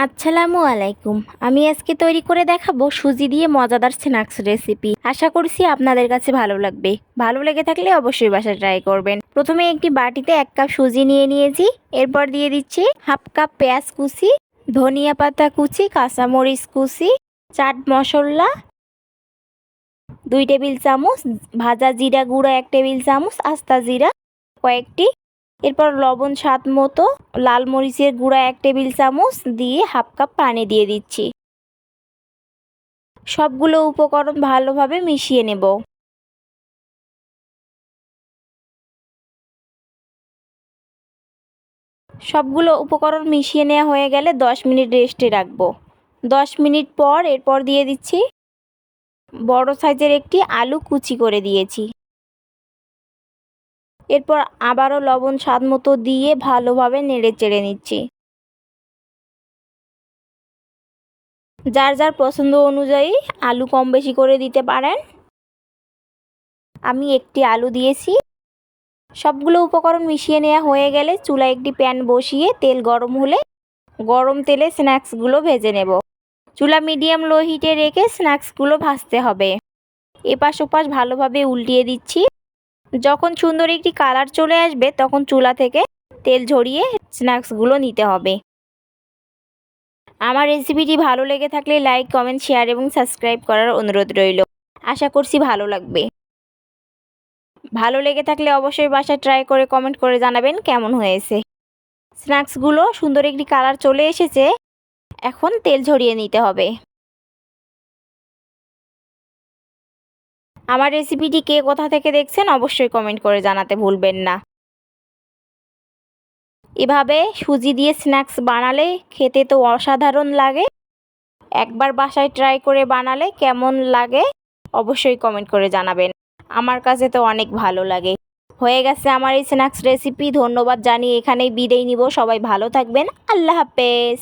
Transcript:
আসসালামু আলাইকুম। আমি আজকে তৈরি করে দেখাবো সুজি দিয়ে মজাদার স্ন্যাক্স রেসিপি। আশা করছি আপনাদের কাছে ভালো লাগবে। ভালো লেগে থাকলে অবশ্যই বাসায় ট্রাই করবেন। প্রথমে একটি বাটিতে 1 কাপ সুজি নিয়ে নিয়েছি। এরপর দিয়ে দিচ্ছি হাফ কাপ পেঁয়াজ কুচি, ধনিয়া পাতা কুচি, কাঁচামরিচ কুচি, চাট মশলা 2 টেবিল চামচ, ভাজা জিরা গুঁড়ো 1 টেবিল চামচ, আস্তা জিরা কয়েকটি, এরপর লবণ স্বাদ মতো, লাল মরিচের গুঁড়া 1 টেবিল চামচ দিয়ে হাফ কাপ পানি দিয়ে দিচ্ছি। সবগুলো উপকরণ ভালোভাবে মিশিয়ে নেব। সবগুলো উপকরণ মিশিয়ে নেওয়া হয়ে গেলে 10 মিনিট রেস্টে রাখবো। 10 মিনিট পর এরপর দিয়ে দিচ্ছি বড় সাইজের একটি আলু কুচি করে দিয়েছি। এরপর আবারও লবণ স্বাদ মতো দিয়ে ভালোভাবে নেড়ে চেড়ে নিচ্ছি। যার যার পছন্দ অনুযায়ী আলু কম বেশি করে দিতে পারেন। আমি একটি আলু দিয়েছি। সবগুলো উপকরণ মিশিয়ে নেওয়া হয়ে গেলে চুলায় একটি প্যান বসিয়ে তেল গরম হলে গরম তেলে স্ন্যাক্সগুলো ভেজে নেব। চুলা মিডিয়াম লো হিটে রেখে স্ন্যাক্সগুলো ভাজতে হবে। এপাশ ওপাশ ভালোভাবে উল্টিয়ে দিচ্ছি। যখন সুন্দর একটি কালার চলে আসবে তখন চুলা থেকে তেল ঝরিয়ে স্ন্যাক্সগুলো নিতে হবে। আমার রেসিপিটি ভালো লেগে থাকলে লাইক, কমেন্ট, শেয়ার এবং সাবস্ক্রাইব করার অনুরোধ রইল। আশা করছি ভালো লাগবে। ভালো লেগে থাকলে অবশ্যই বাসায় ট্রাই করে কমেন্ট করে জানাবেন কেমন হয়েছে। স্ন্যাক্সগুলো সুন্দর একটি কালার চলে এসেছে। এখন তেল ঝরিয়ে নিতে হবে। আমার রেসিপিটি কে কোথা থেকে দেখছেন অবশ্যই কমেন্ট করে জানাতে ভুলবেন না। এভাবে সুজি দিয়ে স্ন্যাক্স বানালে খেতে তো অসাধারণ লাগে। একবার বাসায় ট্রাই করে বানালে কেমন লাগে অবশ্যই কমেন্ট করে জানাবেন। আমার কাছে তো অনেক ভালো লাগে। হয়ে গেছে আমার এই স্ন্যাক্স রেসিপি। ধন্যবাদ জানিয়ে এখানেই বিদায় নিব। সবাই ভালো থাকবেন। আল্লাহ হাফেজ।